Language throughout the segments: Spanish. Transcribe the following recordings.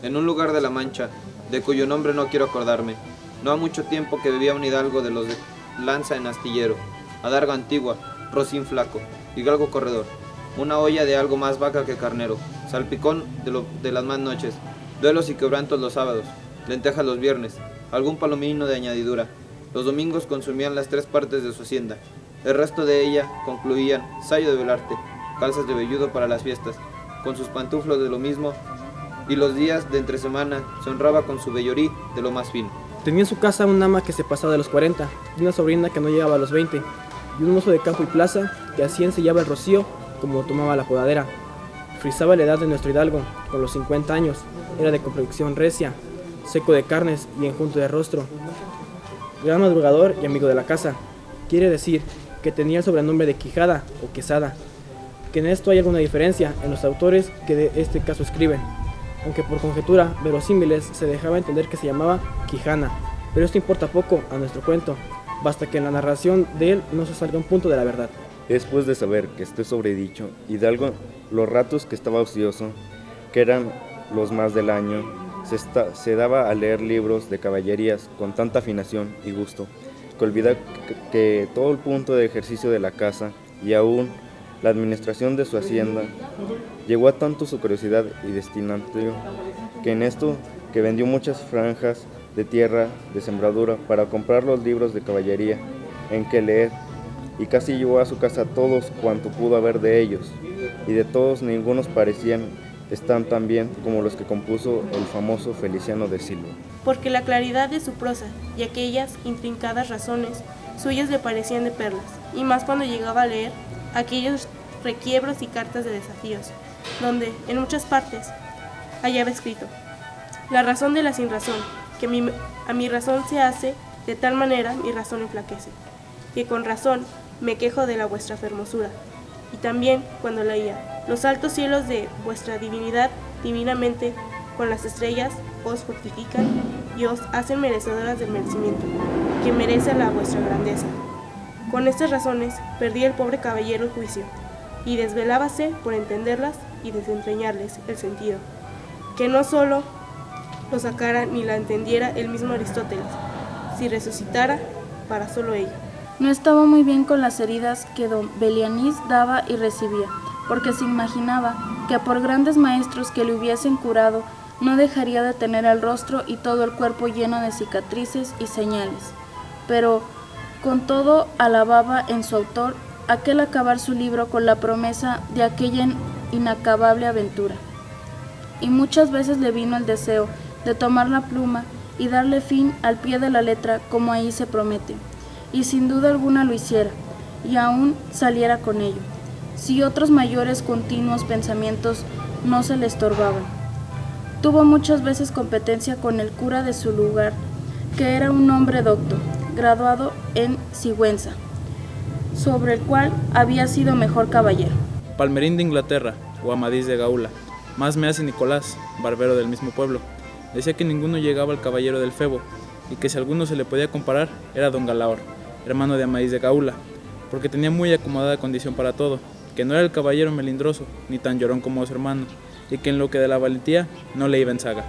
en un lugar de la Mancha, de cuyo nombre no quiero acordarme. No ha mucho tiempo que vivía un hidalgo de los de lanza en astillero, adarga antigua, rocín flaco, hidalgo corredor, una olla de algo más vaca que carnero, salpicón de las más noches, duelos y quebrantos los sábados, lentejas los viernes, algún palomino de añadidura. Los domingos consumían las 3 partes de su hacienda. El resto de ella concluían sayo de velarte, calzas de velludo para las fiestas, con sus pantuflos de lo mismo, y los días de entre semana se honraba con su vellorí de lo más fino. Tenía en su casa un ama que se pasaba de los 40, y una sobrina que no llegaba a los 20, y un mozo de campo y plaza que así ensillaba el rocío como tomaba la podadera. Frisaba la edad de nuestro hidalgo, con los 50 años, era de complexión recia, seco de carnes y enjunto de rostro. Gran madrugador y amigo de la casa, quiere decir que tenía el sobrenombre de Quijada o Quesada, que en esto hay alguna diferencia en los autores que de este caso escriben, aunque por conjetura verosímiles se dejaba entender que se llamaba Quijana, pero esto importa poco a nuestro cuento, basta que en la narración de él no se salga un punto de la verdad. Después de saber que esté sobredicho, Hidalgo, los ratos que estaba ocioso, que eran los más del año, se daba a leer libros de caballerías con tanta afinación y gusto, que olvida que todo el punto de ejercicio de la casa y aún la administración de su hacienda llegó a tanto su curiosidad y destinatario, que en esto que vendió muchas franjas de tierra de sembradura para comprar los libros de caballería en que leer, y casi llevó a su casa todos cuanto pudo haber de ellos, y de todos ningunos parecían están tan bien como los que compuso el famoso Feliciano de Silva. Porque la claridad de su prosa y aquellas intrincadas razones suyas le parecían de perlas, y más cuando llegaba a leer aquellos requiebros y cartas de desafíos, donde, en muchas partes, hallaba escrito: la razón de la sin razón, que a mi razón se hace, de tal manera mi razón enflaquece, que con razón me quejo de la vuestra fermosura. Y también cuando leía: los altos cielos de vuestra divinidad divinamente con las estrellas os fortifican y os hacen merecedoras del merecimiento que merece la vuestra grandeza. Con estas razones perdí el pobre caballero el juicio, y desvelábase por entenderlas y desentrañarles el sentido, que no solo lo sacara ni la entendiera el mismo Aristóteles, si resucitara para solo ello. No estaba muy bien con las heridas que don Belianís daba y recibía, porque se imaginaba que por grandes maestros que le hubiesen curado, no dejaría de tener el rostro y todo el cuerpo lleno de cicatrices y señales. Pero, con todo, alababa en su autor aquel acabar su libro con la promesa de aquella inacabable aventura. Y muchas veces le vino el deseo de tomar la pluma y darle fin al pie de la letra como ahí se promete, y sin duda alguna lo hiciera, y aún saliera con ello, si otros mayores continuos pensamientos no se le estorbaban. Tuvo muchas veces competencia con el cura de su lugar, que era un hombre docto, graduado en Sigüenza, sobre el cual había sido mejor caballero. Palmerín de Inglaterra, o Amadís de Gaula, más me hace Nicolás, barbero del mismo pueblo. Decía que ninguno llegaba al caballero del Febo, y que si alguno se le podía comparar era don Galaor, hermano de Amadís de Gaula, porque tenía muy acomodada condición para todo, que no era el caballero melindroso, ni tan llorón como su hermano, y que en lo que de la valentía no le iba en saga.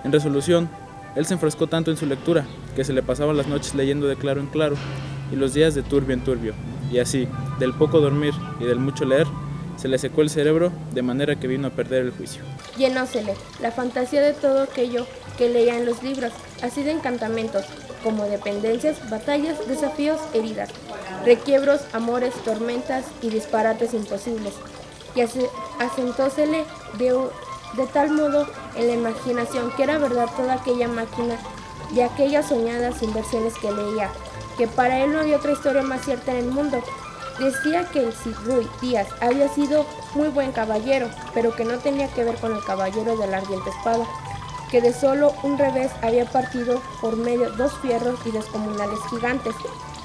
En resolución, él se enfrascó tanto en su lectura, que se le pasaba las noches leyendo de claro en claro, y los días de turbio en turbio, y así, del poco dormir y del mucho leer, se le secó el cerebro, de manera que vino a perder el juicio. Llenósele la fantasía de todo aquello que leía en los libros, así de encantamentos, como dependencias, batallas, desafíos, heridas, requiebros, amores, tormentas y disparates imposibles, y asentósele de tal modo en la imaginación que era verdad toda aquella máquina de aquellas soñadas inversiones que leía, que para él no había otra historia más cierta en el mundo. Decía que el Cid Ruy Díaz había sido muy buen caballero, pero que no tenía que ver con el caballero de la ardiente espada, que de solo un revés había partido por medio 2 fierros y descomunales gigantes.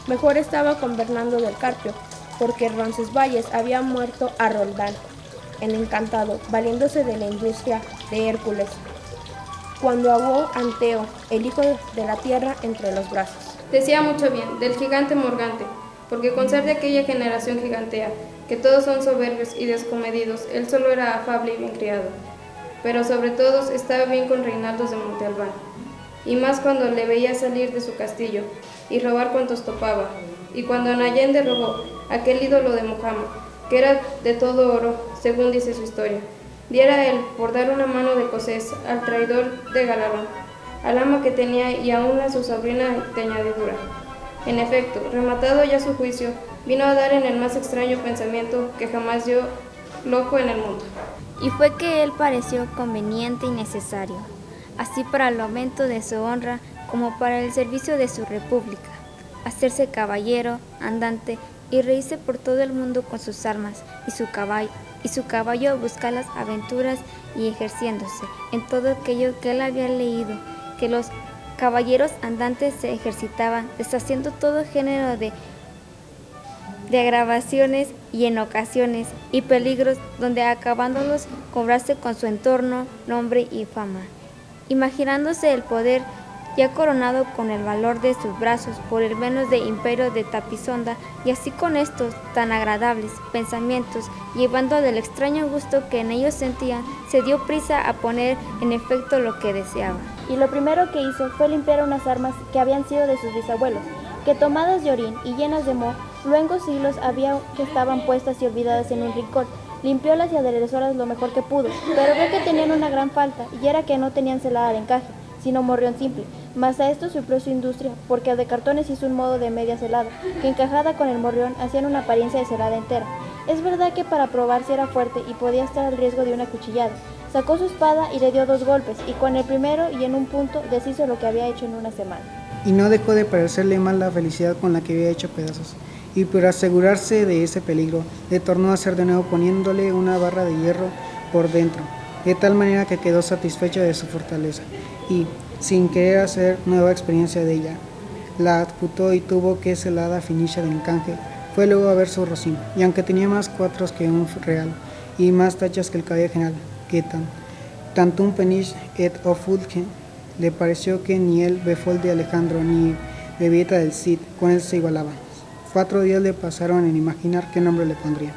Mejor estaba con Bernardo del Carpio, porque Roncesvalles había muerto a Roldán, el encantado, valiéndose de la industria de Hércules, cuando ahogó a Anteo, el hijo de la tierra, entre los brazos. Decía mucho bien del gigante Morgante, porque con ser de aquella generación gigantea, que todos son soberbios y descomedidos, él solo era afable y bien criado. pero sobre todos estaba bien con Reinaldo de Monte Albán, y más cuando le veía salir de su castillo y robar cuantos topaba, y cuando en Allende robó aquel ídolo de Mojama, que era de todo oro, según dice su historia, diera él por dar una mano de cosés al traidor de Galabán, al ama que tenía y aún a su sobrina de añadidura. En efecto, rematado ya su juicio, vino a dar en el más extraño pensamiento que jamás dio loco en el mundo. Y fue que él pareció conveniente y necesario, así para el aumento de su honra como para el servicio de su república, hacerse caballero, andante y reírse por todo el mundo con sus armas y su caballo buscar las aventuras y ejerciéndose en todo aquello que él había leído, que los caballeros andantes se ejercitaban, deshaciendo todo género de agravaciones y en ocasiones y peligros, donde acabándolos cobrarse con su entorno, nombre y fama, imaginándose el poder ya coronado con el valor de sus brazos por el menos de imperio de Tapizonda, y así con estos tan agradables pensamientos, llevando del extraño gusto que en ellos sentía, se dio prisa a poner en efecto lo que deseaba. Y lo primero que hizo fue limpiar unas armas que habían sido de sus bisabuelos, que tomadas de orín y llenas de moho, luengos siglos había que estaban puestas y olvidadas en un rincón. Limpiólas y aderezólas lo mejor que pudo, pero vio que tenían una gran falta, y era que no tenían celada de encaje, sino morrión simple. Mas a esto suplió su industria, porque de cartones hizo un modo de media celada, que encajada con el morrión hacían una apariencia de celada entera. Es verdad que para probar si era fuerte y podía estar al riesgo de una cuchillada, sacó su espada y le dio 2 golpes, y con el primero y en un punto deshizo lo que había hecho en una semana. Y no dejó de parecerle mal la felicidad con la que había hecho pedazos, y por asegurarse de ese peligro, le tornó a hacer de nuevo poniéndole una barra de hierro por dentro, de tal manera que quedó satisfecho de su fortaleza, y, sin querer hacer nueva experiencia de ella, la adjutó y tuvo que celada finisce de encaje. Fue luego a ver su rocín, y aunque tenía más cuatros que un real, y más tachas que el caballo general, que tantum peniche et ofulge, le pareció que ni el Befol de Alejandro ni Bebieta del Cid con él se igualaban. 4 días le pasaron en imaginar qué nombre le pondría.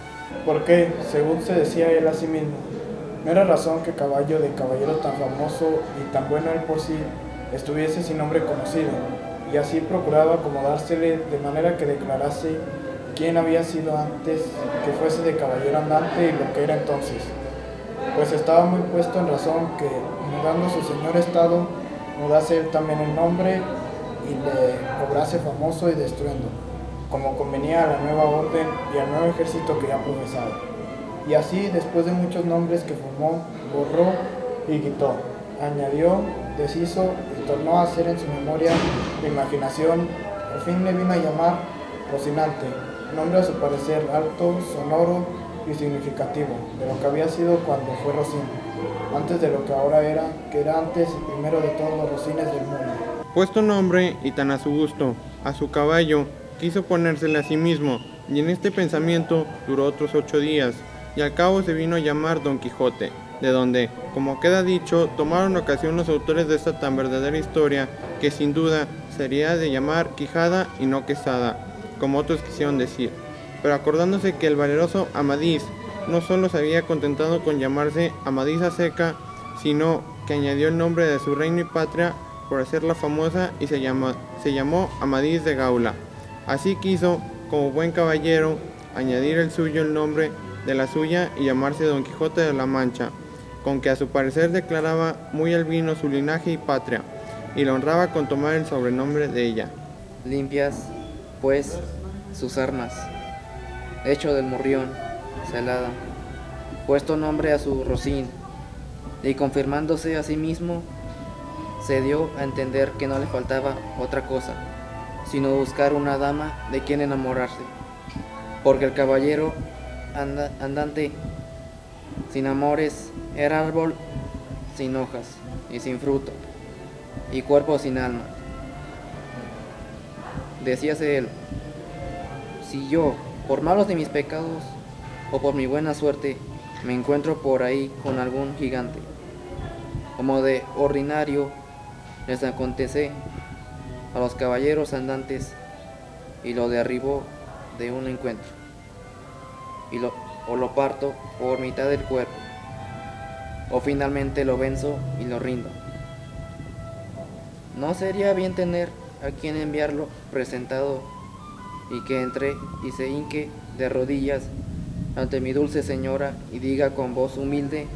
Porque, según se decía él a sí mismo, no era razón que caballo de caballero tan famoso y tan bueno él por sí estuviese sin nombre conocido, y así procuraba acomodársele de manera que declarase quién había sido antes que fuese de caballero andante y lo que era entonces, pues estaba muy puesto en razón que, mudando su señor estado, mudase él también el nombre y le cobrase famoso y de estruendo, como convenía a la nueva orden y al nuevo ejército que ya profesaba. Y así, después de muchos nombres que formó, borró y quitó, añadió, deshizo y tornó a hacer en su memoria de imaginación, al fin le vino a llamar Rocinante, nombre a su parecer alto, sonoro y significativo, de lo que había sido cuando fue Rocín, antes de lo que ahora era, que era antes el primero de todos los rocines del mundo. Puesto nombre y tan a su gusto, a su caballo, quiso ponérsele a sí mismo, y en este pensamiento duró otros 8 días, y al cabo se vino a llamar Don Quijote, de donde, como queda dicho, tomaron ocasión los autores de esta tan verdadera historia, que sin duda sería de llamar Quijada y no Quesada, como otros quisieron decir, pero acordándose que el valeroso Amadís no solo se había contentado con llamarse Amadís a Seca, sino que añadió el nombre de su reino y patria por hacerla famosa y se llamó Amadís de Gaula. Así quiso, como buen caballero, añadir el suyo el nombre de la suya y llamarse Don Quijote de la Mancha, con que a su parecer declaraba muy albino su linaje y patria, y la honraba con tomar el sobrenombre de ella. Limpias, pues, sus armas, hecho del morrión, celada, puesto nombre a su rocín, y confirmándose a sí mismo, se dio a entender que no le faltaba otra cosa, sino buscar una dama de quien enamorarse, porque el caballero andante sin amores era árbol sin hojas y sin fruto, y cuerpo sin alma. Decíase él, si yo, por malos de mis pecados o por mi buena suerte, me encuentro por ahí con algún gigante, como de ordinario les acontece a los caballeros andantes, y lo derribó de un encuentro, o lo parto por mitad del cuerpo, o finalmente lo venzo y lo rindo. ¿No sería bien tener a quien enviarlo presentado y que entre y se hinque de rodillas ante mi dulce señora y diga con voz humilde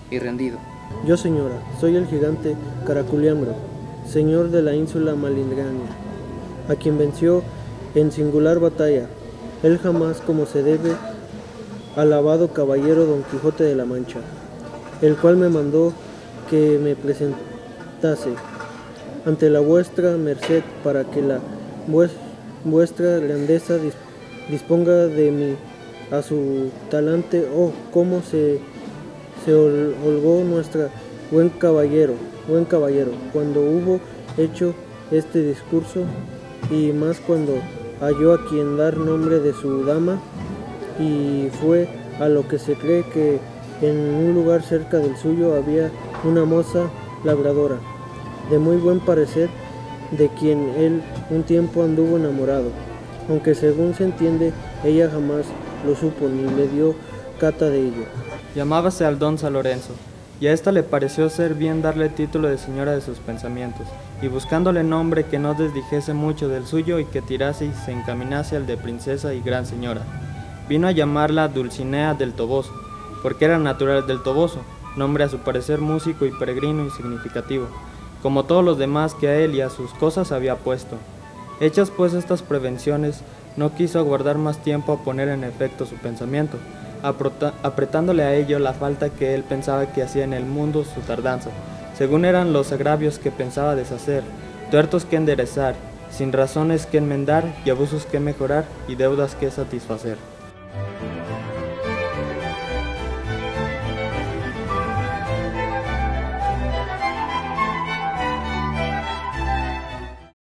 y rendido: Yo, señora, soy el gigante Caraculiambro, señor de la ínsula Malindrania, a quien venció en singular batalla, él jamás como se debe, alabado caballero Don Quijote de la Mancha, el cual me mandó que me presentase ante la vuestra merced para que la vuestra grandeza disponga de mí a su talante. Oh, cómo se holgó nuestra buen caballero, cuando hubo hecho este discurso, y más cuando halló a quien dar nombre de su dama, y fue a lo que se cree que en un lugar cerca del suyo había una moza labradora, de muy buen parecer, de quien él un tiempo anduvo enamorado, aunque según se entiende, ella jamás lo supo ni le dio cata de ello. Llamábase Aldonza Lorenzo, y a ésta le pareció ser bien darle título de señora de sus pensamientos, y buscándole nombre que no desdijese mucho del suyo y que tirase y se encaminase al de princesa y gran señora, vino a llamarla Dulcinea del Toboso, porque era natural del Toboso, nombre a su parecer músico y peregrino y significativo, como todos los demás que a él y a sus cosas había puesto. Hechas pues estas prevenciones, no quiso aguardar más tiempo a poner en efecto su pensamiento, apretándole a ello la falta que él pensaba que hacía en el mundo su tardanza, según eran los agravios que pensaba deshacer, tuertos que enderezar, sin razones que enmendar y abusos que mejorar y deudas que satisfacer.